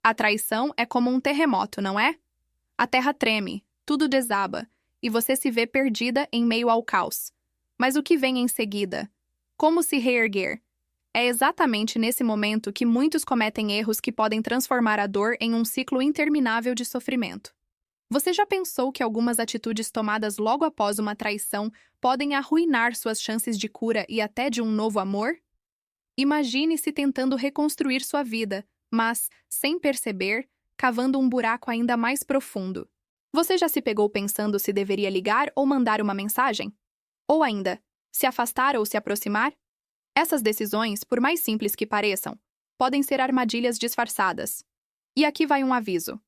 A traição é como um terremoto, não é? A terra treme, tudo desaba, e você se vê perdida em meio ao caos. Mas o que vem em seguida? Como se reerguer? É exatamente nesse momento que muitos cometem erros que podem transformar a dor em um ciclo interminável de sofrimento. Você já pensou que algumas atitudes tomadas logo após uma traição podem arruinar suas chances de cura e até de um novo amor? Imagine-se tentando reconstruir sua vida, mas, sem perceber, cavando um buraco ainda mais profundo. Você já se pegou pensando se deveria ligar ou mandar uma mensagem? Ou ainda, se afastar ou se aproximar? Essas decisões, por mais simples que pareçam, podem ser armadilhas disfarçadas. E aqui vai um aviso.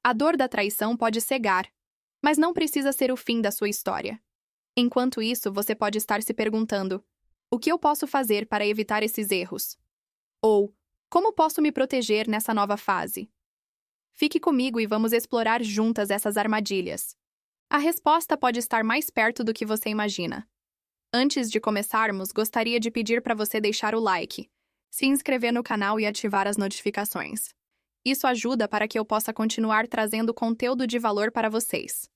A dor da traição pode cegar, mas não precisa ser o fim da sua história. Enquanto isso, você pode estar se perguntando: o que eu posso fazer para evitar esses erros? Ou, como posso me proteger nessa nova fase? Fique comigo e vamos explorar juntas essas armadilhas. A resposta pode estar mais perto do que você imagina. Antes de começarmos, gostaria de pedir para você deixar o like, se inscrever no canal e ativar as notificações. Isso ajuda para que eu possa continuar trazendo conteúdo de valor para vocês.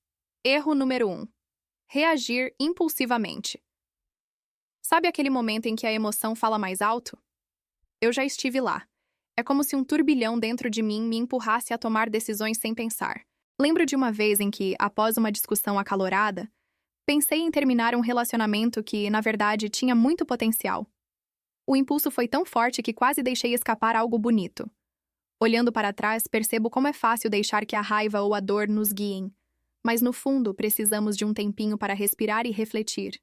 Erro número 1. Reagir impulsivamente. Sabe aquele momento em que a emoção fala mais alto? Eu já estive lá. É como se um turbilhão dentro de mim me empurrasse a tomar decisões sem pensar. Lembro de uma vez em que, após uma discussão acalorada, pensei em terminar um relacionamento que, na verdade, tinha muito potencial. O impulso foi tão forte que quase deixei escapar algo bonito. Olhando para trás, percebo como é fácil deixar que a raiva ou a dor nos guiem. Mas, no fundo, precisamos de um tempinho para respirar e refletir.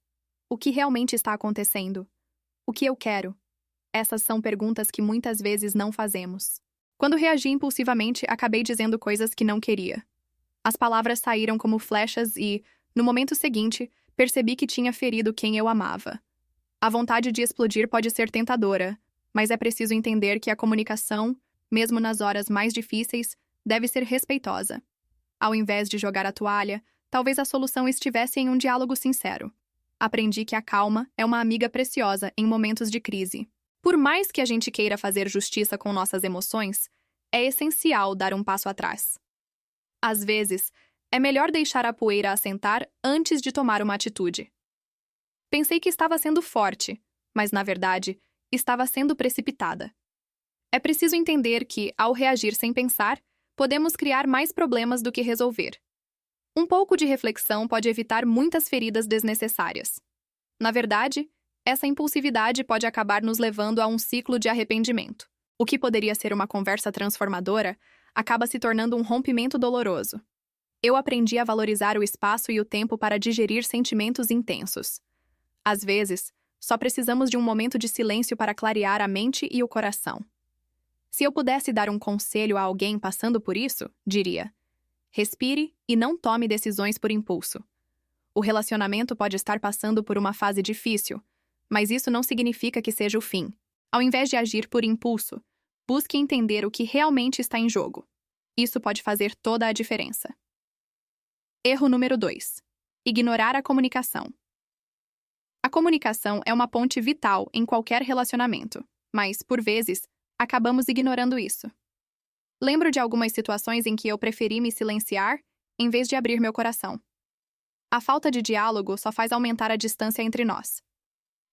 O que realmente está acontecendo? O que eu quero? Essas são perguntas que muitas vezes não fazemos. Quando reagi impulsivamente, acabei dizendo coisas que não queria. As palavras saíram como flechas e, no momento seguinte, percebi que tinha ferido quem eu amava. A vontade de explodir pode ser tentadora, mas é preciso entender que a comunicação, mesmo nas horas mais difíceis, deve ser respeitosa. Ao invés de jogar a toalha, talvez a solução estivesse em um diálogo sincero. Aprendi que a calma é uma amiga preciosa em momentos de crise. Por mais que a gente queira fazer justiça com nossas emoções, é essencial dar um passo atrás. Às vezes, é melhor deixar a poeira assentar antes de tomar uma atitude. Pensei que estava sendo forte, mas, na verdade, estava sendo precipitada. É preciso entender que, ao reagir sem pensar, podemos criar mais problemas do que resolver. Um pouco de reflexão pode evitar muitas feridas desnecessárias. Na verdade, essa impulsividade pode acabar nos levando a um ciclo de arrependimento. O que poderia ser uma conversa transformadora acaba se tornando um rompimento doloroso. Eu aprendi a valorizar o espaço e o tempo para digerir sentimentos intensos. Às vezes, só precisamos de um momento de silêncio para clarear a mente e o coração. Se eu pudesse dar um conselho a alguém passando por isso, diria: respire e não tome decisões por impulso. O relacionamento pode estar passando por uma fase difícil, mas isso não significa que seja o fim. Ao invés de agir por impulso, busque entender o que realmente está em jogo. Isso pode fazer toda a diferença. Erro número 2. Ignorar a comunicação. A comunicação é uma ponte vital em qualquer relacionamento, mas, por vezes, acabamos ignorando isso. Lembro de algumas situações em que eu preferi me silenciar em vez de abrir meu coração. A falta de diálogo só faz aumentar a distância entre nós.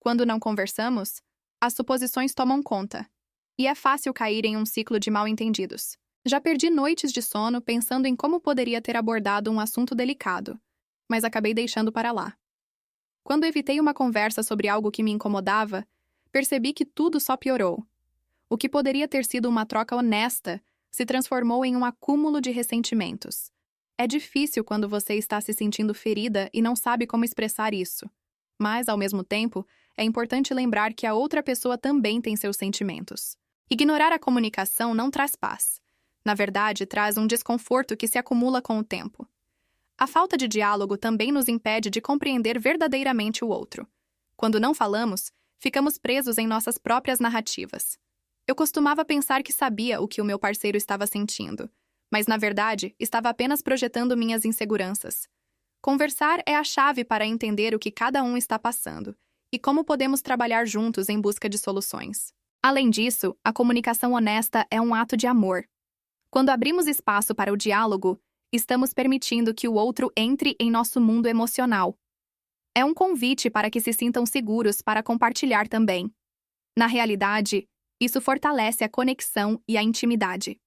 Quando não conversamos, as suposições tomam conta, e é fácil cair em um ciclo de mal-entendidos. Já perdi noites de sono pensando em como poderia ter abordado um assunto delicado, mas acabei deixando para lá. Quando evitei uma conversa sobre algo que me incomodava, percebi que tudo só piorou. O que poderia ter sido uma troca honesta se transformou em um acúmulo de ressentimentos. É difícil quando você está se sentindo ferida e não sabe como expressar isso. Mas, ao mesmo tempo, é importante lembrar que a outra pessoa também tem seus sentimentos. Ignorar a comunicação não traz paz. Na verdade, traz um desconforto que se acumula com o tempo. A falta de diálogo também nos impede de compreender verdadeiramente o outro. Quando não falamos, ficamos presos em nossas próprias narrativas. Eu costumava pensar que sabia o que o meu parceiro estava sentindo, mas, na verdade, estava apenas projetando minhas inseguranças. Conversar é a chave para entender o que cada um está passando e como podemos trabalhar juntos em busca de soluções. Além disso, a comunicação honesta é um ato de amor. Quando abrimos espaço para o diálogo, estamos permitindo que o outro entre em nosso mundo emocional. É um convite para que se sintam seguros para compartilhar também. Na realidade, isso fortalece a conexão e a intimidade.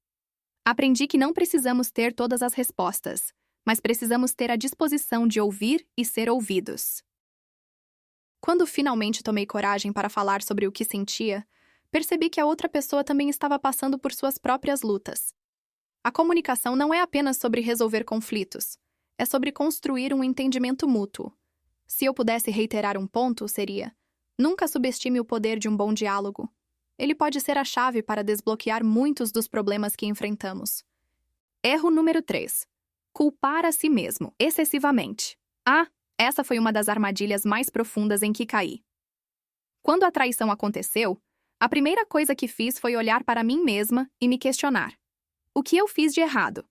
Aprendi que não precisamos ter todas as respostas, mas precisamos ter a disposição de ouvir e ser ouvidos. Quando finalmente tomei coragem para falar sobre o que sentia, percebi que a outra pessoa também estava passando por suas próprias lutas. A comunicação não é apenas sobre resolver conflitos, é sobre construir um entendimento mútuo. Se eu pudesse reiterar um ponto, seria: nunca subestime o poder de um bom diálogo. Ele pode ser a chave para desbloquear muitos dos problemas que enfrentamos. Erro número 3. Culpar a si mesmo, excessivamente. Essa foi uma das armadilhas mais profundas em que caí. Quando a traição aconteceu, a primeira coisa que fiz foi olhar para mim mesma e me questionar. O que eu fiz de errado?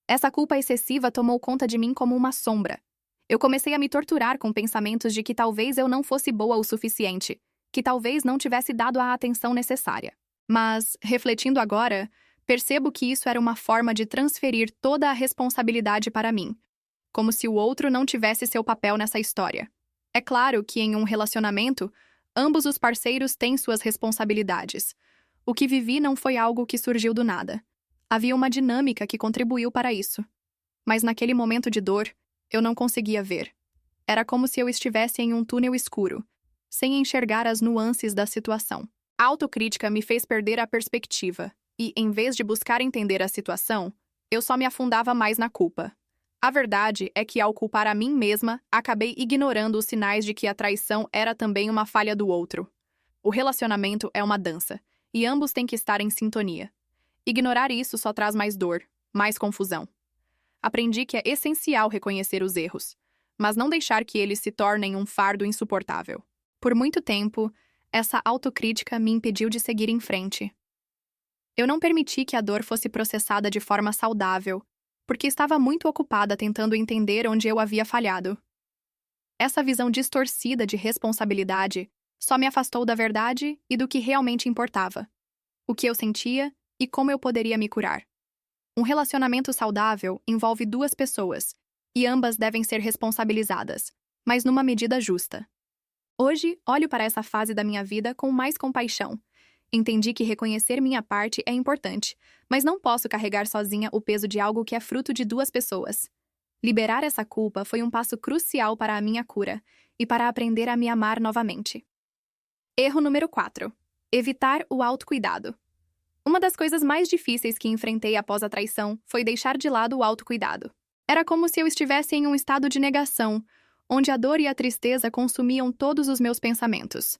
Essa culpa excessiva tomou conta de mim como uma sombra. Eu comecei a me torturar com pensamentos de que talvez eu não fosse boa o suficiente, que talvez não tivesse dado a atenção necessária. Mas, refletindo agora, percebo que isso era uma forma de transferir toda a responsabilidade para mim, como se o outro não tivesse seu papel nessa história. É claro que em um relacionamento, ambos os parceiros têm suas responsabilidades. O que vivi não foi algo que surgiu do nada. Havia uma dinâmica que contribuiu para isso. Mas naquele momento de dor, eu não conseguia ver. Era como se eu estivesse em um túnel escuro, sem enxergar as nuances da situação. A autocrítica me fez perder a perspectiva, e, em vez de buscar entender a situação, eu só me afundava mais na culpa. A verdade é que, ao culpar a mim mesma, acabei ignorando os sinais de que a traição era também uma falha do outro. O relacionamento é uma dança, e ambos têm que estar em sintonia. Ignorar isso só traz mais dor, mais confusão. Aprendi que é essencial reconhecer os erros, mas não deixar que eles se tornem um fardo insuportável. Por muito tempo, essa autocrítica me impediu de seguir em frente. Eu não permiti que a dor fosse processada de forma saudável, porque estava muito ocupada tentando entender onde eu havia falhado. Essa visão distorcida de responsabilidade só me afastou da verdade e do que realmente importava, o que eu sentia e como eu poderia me curar. Um relacionamento saudável envolve duas pessoas, e ambas devem ser responsabilizadas, mas numa medida justa. Hoje, olho para essa fase da minha vida com mais compaixão. Entendi que reconhecer minha parte é importante, mas não posso carregar sozinha o peso de algo que é fruto de duas pessoas. Liberar essa culpa foi um passo crucial para a minha cura e para aprender a me amar novamente. Erro número 4. Evitar o autocuidado. Uma das coisas mais difíceis que enfrentei após a traição foi deixar de lado o autocuidado. Era como se eu estivesse em um estado de negação, onde a dor e a tristeza consumiam todos os meus pensamentos.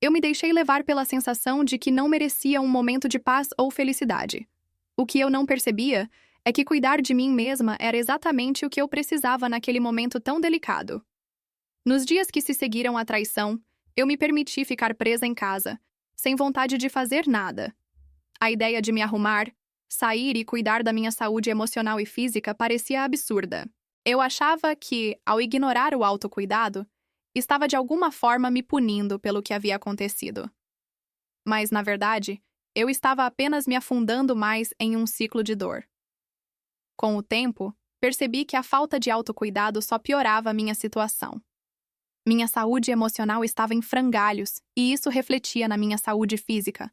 Eu me deixei levar pela sensação de que não merecia um momento de paz ou felicidade. O que eu não percebia é que cuidar de mim mesma era exatamente o que eu precisava naquele momento tão delicado. Nos dias que se seguiram à traição, eu me permiti ficar presa em casa, sem vontade de fazer nada. A ideia de me arrumar, sair e cuidar da minha saúde emocional e física parecia absurda. Eu achava que, ao ignorar o autocuidado, estava de alguma forma me punindo pelo que havia acontecido. Mas, na verdade, eu estava apenas me afundando mais em um ciclo de dor. Com o tempo, percebi que a falta de autocuidado só piorava a minha situação. Minha saúde emocional estava em frangalhos, e isso refletia na minha saúde física.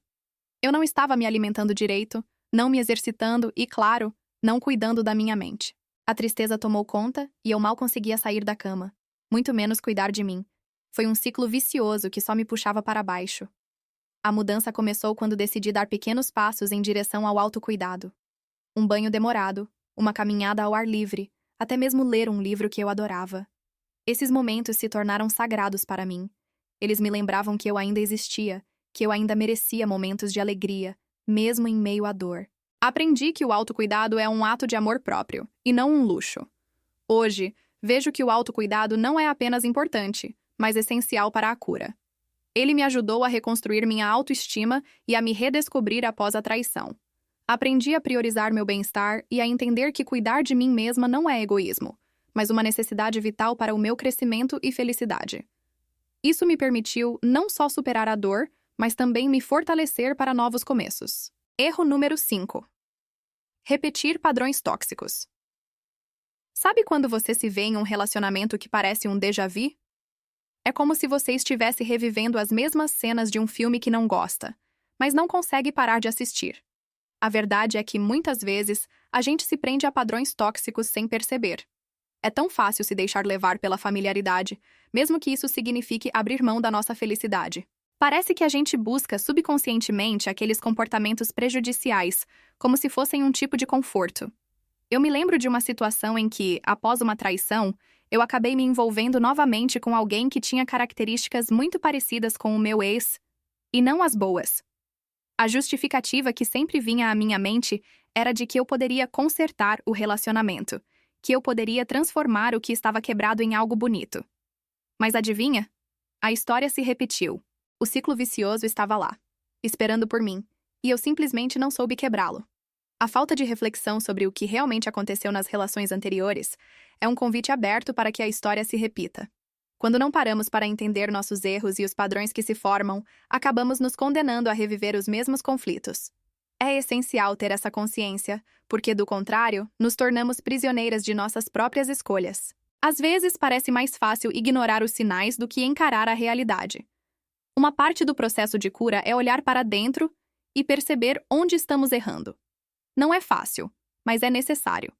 Eu não estava me alimentando direito, não me exercitando e, claro, não cuidando da minha mente. A tristeza tomou conta e eu mal conseguia sair da cama, muito menos cuidar de mim. Foi um ciclo vicioso que só me puxava para baixo. A mudança começou quando decidi dar pequenos passos em direção ao autocuidado. Um banho demorado, uma caminhada ao ar livre, até mesmo ler um livro que eu adorava. Esses momentos se tornaram sagrados para mim. Eles me lembravam que eu ainda existia, que eu ainda merecia momentos de alegria, mesmo em meio à dor. Aprendi que o autocuidado é um ato de amor próprio, e não um luxo. Hoje, vejo que o autocuidado não é apenas importante, mas essencial para a cura. Ele me ajudou a reconstruir minha autoestima e a me redescobrir após a traição. Aprendi a priorizar meu bem-estar e a entender que cuidar de mim mesma não é egoísmo, mas uma necessidade vital para o meu crescimento e felicidade. Isso me permitiu não só superar a dor, mas também me fortalecer para novos começos. Erro número 5. Repetir padrões tóxicos. Sabe quando você se vê em um relacionamento que parece um déjà vu? É como se você estivesse revivendo as mesmas cenas de um filme que não gosta, mas não consegue parar de assistir. A verdade é que, muitas vezes, a gente se prende a padrões tóxicos sem perceber. É tão fácil se deixar levar pela familiaridade, mesmo que isso signifique abrir mão da nossa felicidade. Parece que a gente busca subconscientemente aqueles comportamentos prejudiciais, como se fossem um tipo de conforto. Eu me lembro de uma situação em que, após uma traição, eu acabei me envolvendo novamente com alguém que tinha características muito parecidas com o meu ex, e não as boas. A justificativa que sempre vinha à minha mente era de que eu poderia consertar o relacionamento, que eu poderia transformar o que estava quebrado em algo bonito. Mas adivinha? A história se repetiu. O ciclo vicioso estava lá, esperando por mim, e eu simplesmente não soube quebrá-lo. A falta de reflexão sobre o que realmente aconteceu nas relações anteriores é um convite aberto para que a história se repita. Quando não paramos para entender nossos erros e os padrões que se formam, acabamos nos condenando a reviver os mesmos conflitos. É essencial ter essa consciência, porque, do contrário, nos tornamos prisioneiras de nossas próprias escolhas. Às vezes, parece mais fácil ignorar os sinais do que encarar a realidade. Uma parte do processo de cura é olhar para dentro e perceber onde estamos errando. Não é fácil, mas é necessário.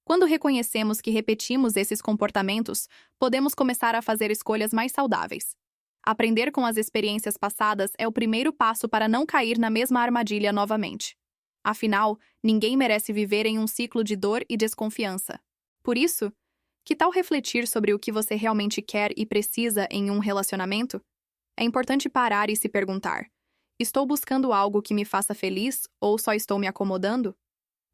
Quando reconhecemos que repetimos esses comportamentos, podemos começar a fazer escolhas mais saudáveis. Aprender com as experiências passadas é o primeiro passo para não cair na mesma armadilha novamente. Afinal, ninguém merece viver em um ciclo de dor e desconfiança. Por isso, que tal refletir sobre o que você realmente quer e precisa em um relacionamento? É importante parar e se perguntar: estou buscando algo que me faça feliz ou só estou me acomodando?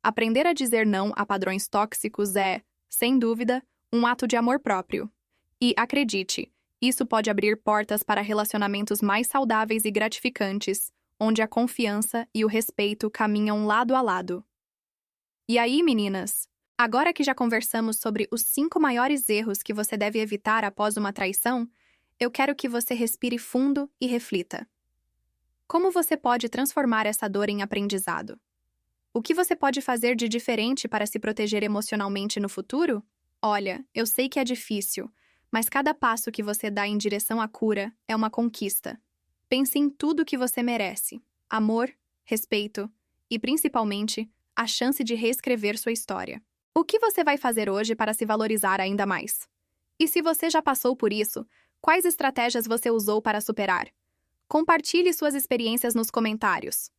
Aprender a dizer não a padrões tóxicos é, sem dúvida, um ato de amor próprio. E, acredite, isso pode abrir portas para relacionamentos mais saudáveis e gratificantes, onde a confiança e o respeito caminham lado a lado. E aí, meninas? Agora que já conversamos sobre os 5 maiores erros que você deve evitar após uma traição, eu quero que você respire fundo e reflita. Como você pode transformar essa dor em aprendizado? O que você pode fazer de diferente para se proteger emocionalmente no futuro? Olha, eu sei que é difícil, mas cada passo que você dá em direção à cura é uma conquista. Pense em tudo que você merece: amor, respeito e, principalmente, a chance de reescrever sua história. O que você vai fazer hoje para se valorizar ainda mais? E se você já passou por isso, quais estratégias você usou para superar? Compartilhe suas experiências nos comentários.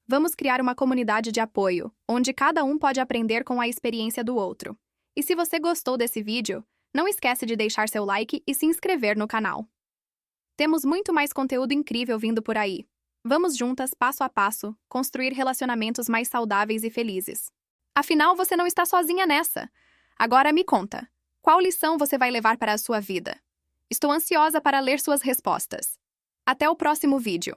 Vamos criar uma comunidade de apoio, onde cada um pode aprender com a experiência do outro. E se você gostou desse vídeo, não esquece de deixar seu like e se inscrever no canal. Temos muito mais conteúdo incrível vindo por aí. Vamos juntas, passo a passo, construir relacionamentos mais saudáveis e felizes. Afinal, você não está sozinha nessa. Agora me conta, qual lição você vai levar para a sua vida? Estou ansiosa para ler suas respostas. Até o próximo vídeo.